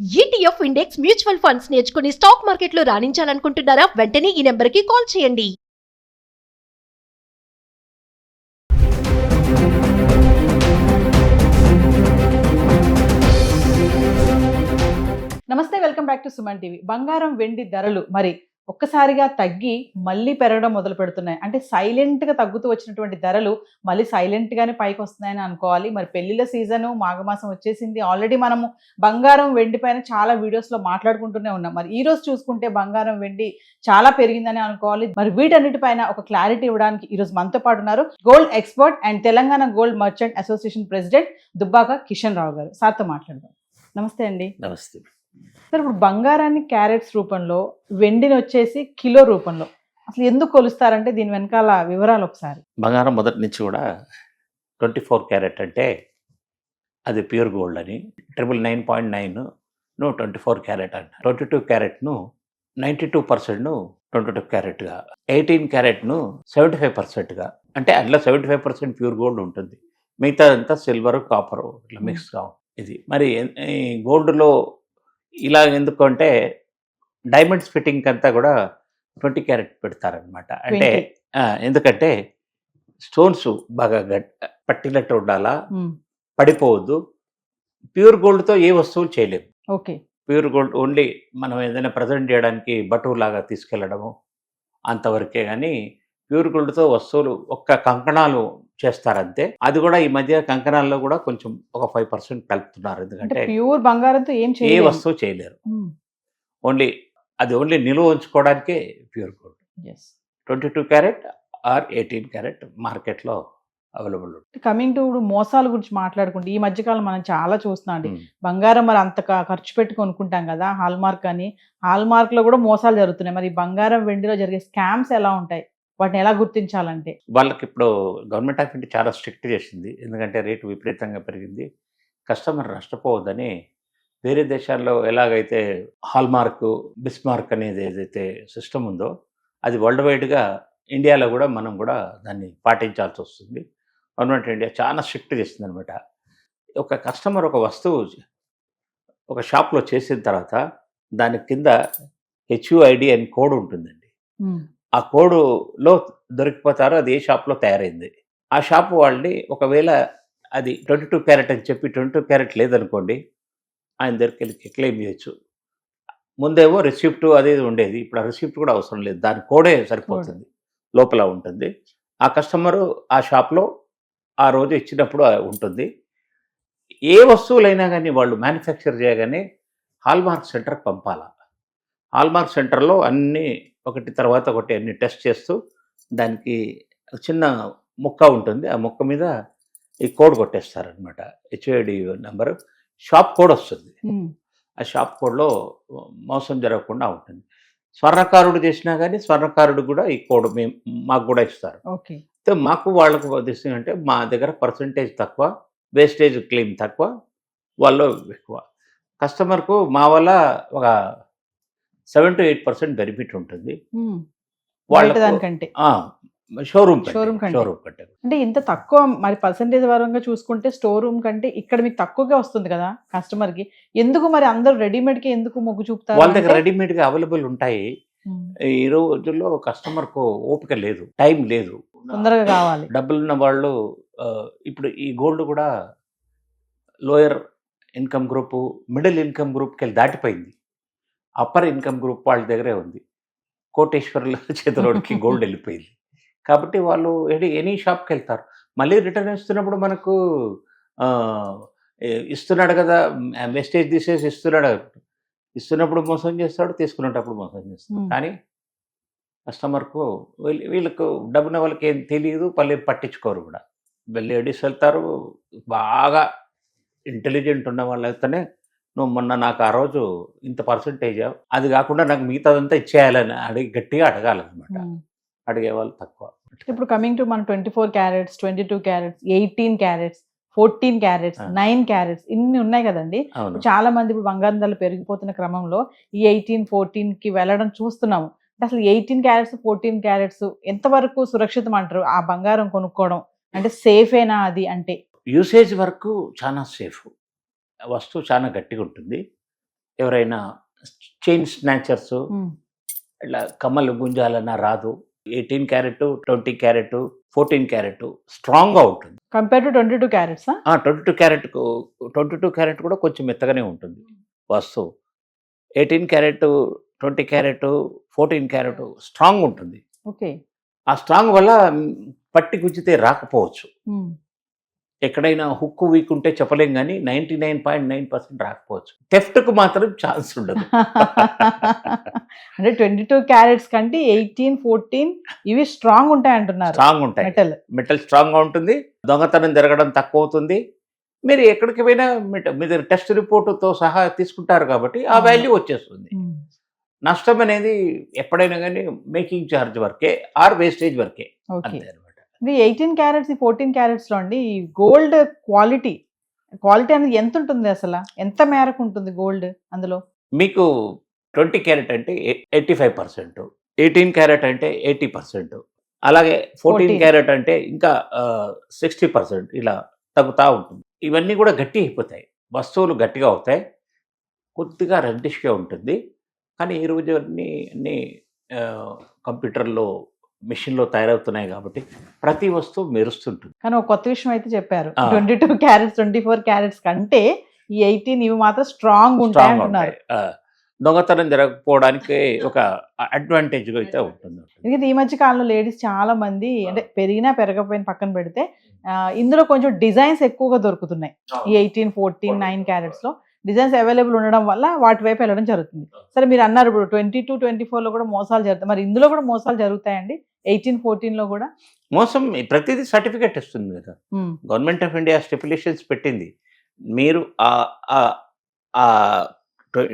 ETF index mutual funds నేర్చుకుని stock మార్కెట్లో రాణించాలనుకుంటున్నారా? వెంటనే ఈ నెంబర్కి కాల్ చేయండి. నమస్తే, welcome back to Suman TV. బంగారం వెండి ధరలు మరి ఒక్కసారిగా తగ్గి మళ్ళీ పెరగడం మొదలు పెడుతున్నాయి. అంటే సైలెంట్గా తగ్గుతూ వచ్చినటువంటి ధరలు మళ్ళీ సైలెంట్గానే పైకి వస్తున్నాయని అనుకోవాలి. మరి పెళ్లిళ్ళ సీజను మాఘమాసం వచ్చేసింది. ఆల్రెడీ మనము బంగారం వెండి పైన చాలా వీడియోస్లో మాట్లాడుకుంటూనే ఉన్నాం. మరి ఈ రోజు చూసుకుంటే బంగారం వెండి చాలా పెరిగిందని అనుకోవాలి. మరి వీటన్నిటిపైన ఒక క్లారిటీ ఇవ్వడానికి ఈరోజు మనతో పాటు ఉన్నారు gold expert and Telangana gold merchant association president Dubbaka Kishan Rao గారు. సార్తో మాట్లాడదాం. నమస్తే అండి. నమస్తే. సార్, ఇప్పుడు బంగారాన్ని క్యారెట్స్ రూపంలో, వెండిని వచ్చేసి కిలో రూపంలో అసలు ఎందుకు కొలుస్తారంటే దీని వెనకాల వివరాలు ఒకసారి. బంగారం మొదటి నుంచి కూడా 24 క్యారెట్ అంటే అది ప్యూర్ గోల్డ్ అని, 999.9ను 24 క్యారెట్ అంట, 22 క్యారెట్ను 92%ను 22 క్యారెట్గా, 18 క్యారెట్ను 75%గా, అంటే అందులో 75% ప్యూర్ గోల్డ్ ఉంటుంది, మిగతా అంతా సిల్వర్ కాపర్ ఇట్లా మిక్స్గా ఇది. మరి ఈ గోల్డ్లో ఇలా ఎందుకు అంటే డైమండ్స్ ఫిట్టింగ్ అంతా కూడా 20 క్యారెట్ పెడతారనమాట. అంటే ఎందుకంటే స్టోన్స్ బాగా పట్టినట్టు ఉండాలా, పడిపోవద్దు. ప్యూర్ గోల్డ్తో ఏ వస్తువులు చేయలేము. ఓకే, ప్యూర్ గోల్డ్ ఓన్లీ మనం ఏదైనా ప్రజెంట్ చేయడానికి బటువులాగా తీసుకెళ్ళడము అంతవరకే. కానీ ప్యూర్ గోల్డ్తో వస్తువులు ఒక్క కంకణాలు చేస్తారంతే. అది కూడా ఈ మధ్య కంకణాల్లో కూడా కొంచెం ఒక 5% కలుపుతున్నారు. ఎందుకంటే ప్యూర్ బంగారంతో ఏ వస్తువు చేయలేరు. ఓన్లీ నిలువ ఉంచుకోవడానికే pure gold. 22 carat or 18 carat మార్కెట్లో అవైలబుల్ ఉంటుంది. కమింగ్ టు మోసాల గురించి మాట్లాడుకుంటే ఈ మధ్యకాలం మనం చాలా చూస్తున్నాం అండి. బంగారం మరి అంత ఖర్చు పెట్టి కొనుక్కుంటాం కదా, హాల్మార్క్ అని. హాల్మార్క్ లో కూడా మోసాలు జరుగుతున్నాయి. మరి బంగారం వెండిలో జరిగే స్కామ్స్ ఎలా ఉంటాయి, వాటిని ఎలా గుర్తించాలంటే? వాళ్ళకి ఇప్పుడు గవర్నమెంట్ ఆఫ్ ఇండియా చాలా స్ట్రిక్ట్ చేసింది. ఎందుకంటే రేటు విపరీతంగా పెరిగింది. కస్టమర్ నష్టపోవద్దని వేరే దేశాల్లో ఎలాగైతే హాల్మార్క్, బిస్మార్క్ అనేది ఏదైతే సిస్టమ్ ఉందో అది వరల్డ్ వైడ్గా ఇండియాలో కూడా మనం కూడా దాన్ని పాటించాల్సి వస్తుంది. గవర్నమెంట్ ఇండియా చాలా స్ట్రిక్ట్ చేస్తుంది అనమాట. ఒక కస్టమర్ ఒక వస్తువు ఒక షాప్లో చేసిన తర్వాత దాని కింద HUID అని కోడ్ ఉంటుందండి. ఆ కోడులో దొరికిపోతారో అది ఏ షాప్లో తయారైంది. ఆ షాప్ వాళ్ళని ఒకవేళ అది 22 క్యారెట్ అని చెప్పి 22 క్యారెట్ లేదనుకోండి, ఆయన దగ్గరికి క్లెయిమ్ చేయొచ్చు. ముందేమో రిసిప్ట్ అది ఉండేది, ఇప్పుడు ఆ రిసిప్ట్ కూడా అవసరం లేదు, దాని కోడే సరిపోతుంది, లోపల ఉంటుంది. ఆ కస్టమరు ఆ షాప్లో ఆ రోజు ఇచ్చినప్పుడు ఉంటుంది. ఏ వస్తువులైనా కానీ వాళ్ళు మ్యానుఫ్యాక్చర్ చేయగానే హాల్మార్క్ సెంటర్కి పంపాలా. హాల్మార్క్ సెంటర్లో అన్నీ ఒకటి తర్వాత ఒకటి అన్ని టెస్ట్ చేస్తూ దానికి చిన్న ముక్క ఉంటుంది, ఆ ముక్క మీద ఈ కోడ్ కొట్టేస్తారనమాట. HUID నెంబరు, షాప్ కోడ్ వస్తుంది. ఆ షాప్ కోడ్లో మోసం జరగకుండా ఉంటుంది. స్వర్ణకారుడు చేసినా కానీ స్వర్ణకారుడు కూడా ఈ కోడ్ మాకు కూడా ఇస్తారు. ఓకే, మాకు వాళ్ళకు ఉద్దేశం అంటే మా దగ్గర పర్సంటేజ్ తక్కువ, వేస్టేజ్ క్లెయిమ్ తక్కువ, వాళ్ళు ఎక్కువ. కస్టమర్కు మా వల్ల ఒక 7 to 8% బెనిఫిట్ ఉంటుంది దానికంటే, షోరూమ్ కంటే. అంటే ఇంత తక్కువ మరి పర్సంటేజ్ పరంగా చూసుకుంటే స్టోర్ రూమ్ కంటే ఇక్కడ మీకు తక్కువగా వస్తుంది కదా కస్టమర్ కి. ఎందుకు మరి అందరూ రెడీమేడ్ కి ఎందుకు మొగ్గు చూపుతారు? వాళ్ళ దగ్గర రెడీమేడ్ గా అవైలబుల్ ఉంటాయి. ఈ రోజుల్లో కస్టమర్ కు ఓపిక లేదు, టైం లేదు, తొందరగా కావాలి. డబ్బులున్న వాళ్ళు ఇప్పుడు ఈ గోల్డ్ కూడా lower income group, middle income గ్రూప్కి వెళ్ళి దాటిపోయింది. అప్పర్ ఇన్కమ్ గ్రూప్ వాళ్ళ దగ్గరే ఉంది. కోటేశ్వర్ల చేతిలోకి గోల్డ్ వెళ్ళిపోయింది. కాబట్టి వాళ్ళు ఎనీ షాప్కి వెళ్తారు. మళ్ళీ రిటర్న్ ఇస్తున్నప్పుడు మనకు ఇస్తున్నాడు కదా, వేస్టేజ్ తీసేసి ఇస్తున్నప్పుడు మోసం చేస్తాడు, తీసుకునేటప్పుడు మోసం చేస్తాడు. కానీ కస్టమర్కు వీళ్ళకు డబ్బున వాళ్ళకి ఏం తెలియదు, పట్టించుకోరు కూడా. లేడీస్ వెళ్తారు, బాగా ఇంటెలిజెంట్ ఉన్న వాళ్ళు అయితేనే నువ్వు మొన్న నాకు ఆ రోజు ఇంత పర్సంటేజ్, అది కాకుండా నాకు మిగతాదంతా ఇచ్చేయాలని గట్టిగా అడగాలన్నమాట. అడిగేవాళ్ళు తక్కువ. ఇప్పుడు కమింగ్ టు మన 24 carats, 22 carats, 18 carats, 14 carats, 9 carats ఇన్ని ఉన్నాయి కదండి. చాలా మంది ఇప్పుడు బంగారం ధరలు పెరిగిపోతున్న క్రమంలో ఈ 18, 14కి వెళ్ళడం చూస్తున్నాము. అసలు 18 క్యారెట్స్, 14 క్యారెట్స్ ఎంతవరకు సురక్షితం అంటారు? ఆ బంగారం కొనుక్కోవడం అంటే సేఫేనా అది? అంటే యూసేజ్ వరకు చాలా సేఫ్, వస్తువు చాలా గట్టిగా ఉంటుంది. ఎవరైనా చైన్ స్నాచర్స్ ఇట్లా కమ్మలు గుంజాలన్నా రాదు. 18 క్యారెట్, 20 క్యారెట్, 14 క్యారెట్ స్ట్రాంగ్గా ఉంటుంది. Compare to 22 carrots. 22 క్యారెట్ కూడా కొంచెం మెత్తగానే ఉంటుంది వస్తువు. 18 క్యారెట్, 20 క్యారెట్, 14 క్యారెట్ స్ట్రాంగ్ ఉంటుంది. ఓకే. ఆ స్ట్రాంగ్ వల్ల పట్టి గుంజితే రాకపోవచ్చు. ఎక్కడైనా హుక్కు వీక్ ఉంటే చెప్పలేం, కానీ 99.9% రాకపోవచ్చు. థెఫ్ట్కు మాత్రం ఛాన్స్ ఉండదు. అంటే 22 క్యారెట్స్ కంటే 18, 14 ఇవి స్ట్రాంగ్ ఉంటాయి అంటున్నారు. స్ట్రాంగ్ ఉంటాయి. మెటల్ స్ట్రాంగ్గా ఉంటుంది. దొంగతనం జరగడం తక్కువ అవుతుంది. మీరు ఎక్కడికి పోయినా మీరు టెస్ట్ రిపోర్టుతో సహా తీసుకుంటారు కాబట్టి ఆ వాల్యూ వచ్చేస్తుంది. నష్టం అనేది ఎప్పుడైనా కానీ మేకింగ్ ఛార్జ్ వరకే ఆర్ వేస్టేజ్ వరకే, అంతే అనమాట. ఇది 18 క్యారెట్స్, 14 క్యారెట్స్ లో అండి ఈ గోల్డ్ క్వాలిటీ అనేది ఎంత ఉంటుంది అసలు? ఎంత మేరకు ఉంటుంది గోల్డ్ అందులో? మీకు 20 క్యారెట్ అంటే 85%, 18 క్యారెట్ అంటే 80%, అలాగే 14 క్యారెట్ అంటే ఇంకా 60% ఇలా తగ్గుతూ ఉంటుంది. ఇవన్నీ కూడా గట్టి అయిపోతాయి, వస్తువులు గట్టిగా అవుతాయి, కొద్దిగా రెడ్డిష్గా ఉంటుంది. కానీ ఈ రోజు అన్ని కంప్యూటర్లో మెషిన్లో తయారవుతున్నాయి కాబట్టి ప్రతి వస్తువు మెరుస్తుంటుంది. కానీ ఒక కొత్త విషయం అయితే చెప్పారు, 22 క్యారెట్స్ 24 క్యారెట్స్ కంటే ఈ 18 ఇవి మాత్రం స్ట్రాంగ్ ఉంటాయి అంటున్నారు. దొంగతనం జరగకపోవడానికి ఒక అడ్వాంటేజ్ అయితే ఉంటుంది. ఎందుకంటే ఈ మధ్య కాలంలో లేడీస్ చాలా మంది, అంటే పెరిగినా పెరగకపోయిన పక్కన పెడితే ఇందులో కొంచెం డిజైన్స్ ఎక్కువగా దొరుకుతున్నాయి. ఈ 18, 14, 9 క్యారెట్స్ లో డిజైన్స్ అవైలబుల్ ఉండడం వల్ల వాటి వైపు వెళ్ళడం జరుగుతుంది. సరే, మీరు అన్నారు ఇప్పుడు 22, 24 లో కూడా మోసాలు జరుగుతాయి. మరి ఇందులో కూడా మోసాలు జరుగుతాయండి? 18, 14 లో కూడా మోసం? ప్రతిదీ సర్టిఫికేట్ ఇస్తుంది కదా గవర్నమెంట్ ఆఫ్ ఇండియా, స్టిపులేషన్స్ పెట్టింది. మీరు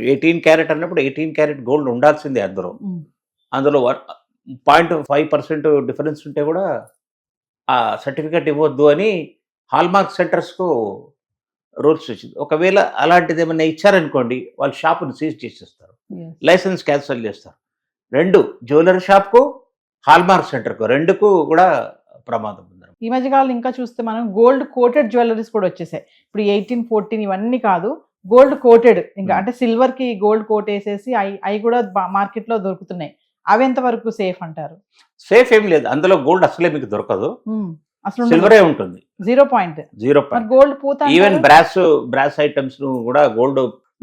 18 క్యారెట్ అన్నప్పుడు 18 క్యారెట్ గోల్డ్ ఉండాల్సిందే. అందులో 0.5% డిఫరెన్స్ ఉంటే కూడా ఆ సర్టిఫికేట్ ఇవ్వద్దు అని హాల్మార్క్ సెంటర్స్కు రూల్స్ వచ్చింది. ఒకవేళ అలాంటిది ఏమైనా ఇచ్చారనుకోండి, వాళ్ళు షాపును సీజ్ చేసేస్తారు, లైసెన్స్ క్యాన్సిల్ చేస్తారు. జ్యువెలరీ షాప్కు, హాల్మార్క్ సెంటర్కు, రెండుకు కూడా ప్రమాదం ఉంది. ఈ మధ్య కాలంలో ఇంకా చూస్తే మనం గోల్డ్ కోటెడ్ జ్యువెలరీస్ కూడా వచ్చేసాయి. ఇప్పుడు 18, 14 ఇవన్నీ కాదు, గోల్డ్ కోటెడ్, ఇంకా అంటే సిల్వర్ కి గోల్డ్ కోట్ వేసేసి అవి కూడా మార్కెట్ లో దొరుకుతున్నాయి. అవి ఎంత వరకు సేఫ్ అంటారు? సేఫ్ ఏం లేదు, అందులో గోల్డ్ అసలే మీకు దొరకదు, అసలు సిల్వరే ఉంటుంది. 0.0 గోల్డ్ పూత. ఈవెన్ బ్రాస్ ఐటమ్స్ కూడా గోల్డ్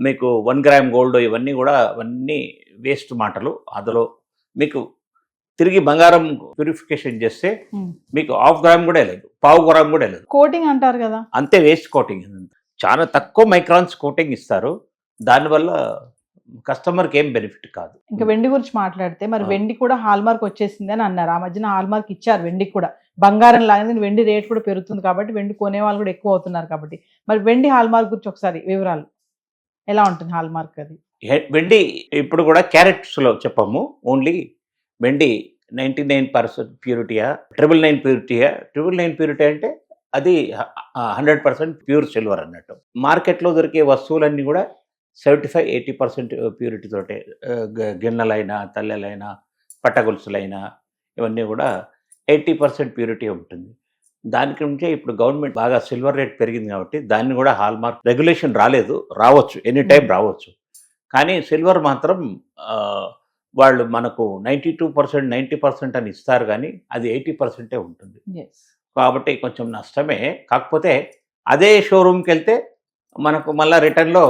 మీకు 1 గ్రామ్ గోల్డ్ ఇవన్నీ కూడా అవన్నీ వేస్ట్ మాటలు. అందులో మీకు తిరిగి బంగారం ప్యూరిఫికేషన్ చేస్తే మీకు 1/2 గ్రామ్ కూడా లేదు, 1/4 గ్రామ్ కూడా లేదు. కోటింగ్ అంటారు కదా, అంతే, వేస్ట్ కోటింగ్. చాలా తక్కువ మైక్రాన్స్ కోటింగ్ ఇస్తారు, దానివల్ల కస్టమర్కి ఏం బెనిఫిట్ కాదు. ఇంకా వెండి గురించి మాట్లాడితే, మరి వెండి కూడా హాల్మార్క్ వచ్చేసింది అని అన్నారు. ఆ మధ్యన హాల్మార్క్ ఇచ్చారు వెండికి కూడా. బంగారం లాగానే వెండి రేట్ కూడా పెరుగుతుంది కాబట్టి వెండి కొనే వాళ్ళు కూడా ఎక్కువ అవుతున్నారు కాబట్టి, మరి వెండి హాల్మార్క్ గురించి ఒకసారి వివరాలు ఎలా ఉంటుంది హాల్మార్క్? అది వెండి ఇప్పుడు కూడా క్యారెట్స్లో చెప్పము, ఓన్లీ వెండి 99% ప్యూరిటీయా, 999 ప్యూరిటీయా. 999 ప్యూరిటీ అంటే అది 100% ప్యూర్ సిల్వర్ అన్నట్టు. మార్కెట్లో దొరికే వస్తువులన్నీ కూడా 75-80% ప్యూరిటీ తోటే, గిన్నెలైనా, తల్లెలైనా, పట్టగొలుసులైనా ఇవన్నీ కూడా 80% ప్యూరిటీ ఉంటుంది. దానికి నుంచే ఇప్పుడు గవర్నమెంట్ బాగా సిల్వర్ రేట్ పెరిగింది కాబట్టి దాన్ని కూడా హాల్మార్క్ రెగ్యులేషన్ రావచ్చు, ఎనీ టైం రావచ్చు. కానీ సిల్వర్ మాత్రం వాళ్ళు మనకు 92%, 90% అని ఇస్తారు, కానీ అది 80% ఉంటుంది. కాబట్టి కొంచెం నష్టమే. కాకపోతే అదే షోరూమ్కి వెళ్తే మనకు మళ్ళీ రిటర్న్లో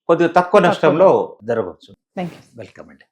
కొద్దిగా తక్కువ నష్టంలో జరగవచ్చు. Thank you. వెల్కమ్ అండి.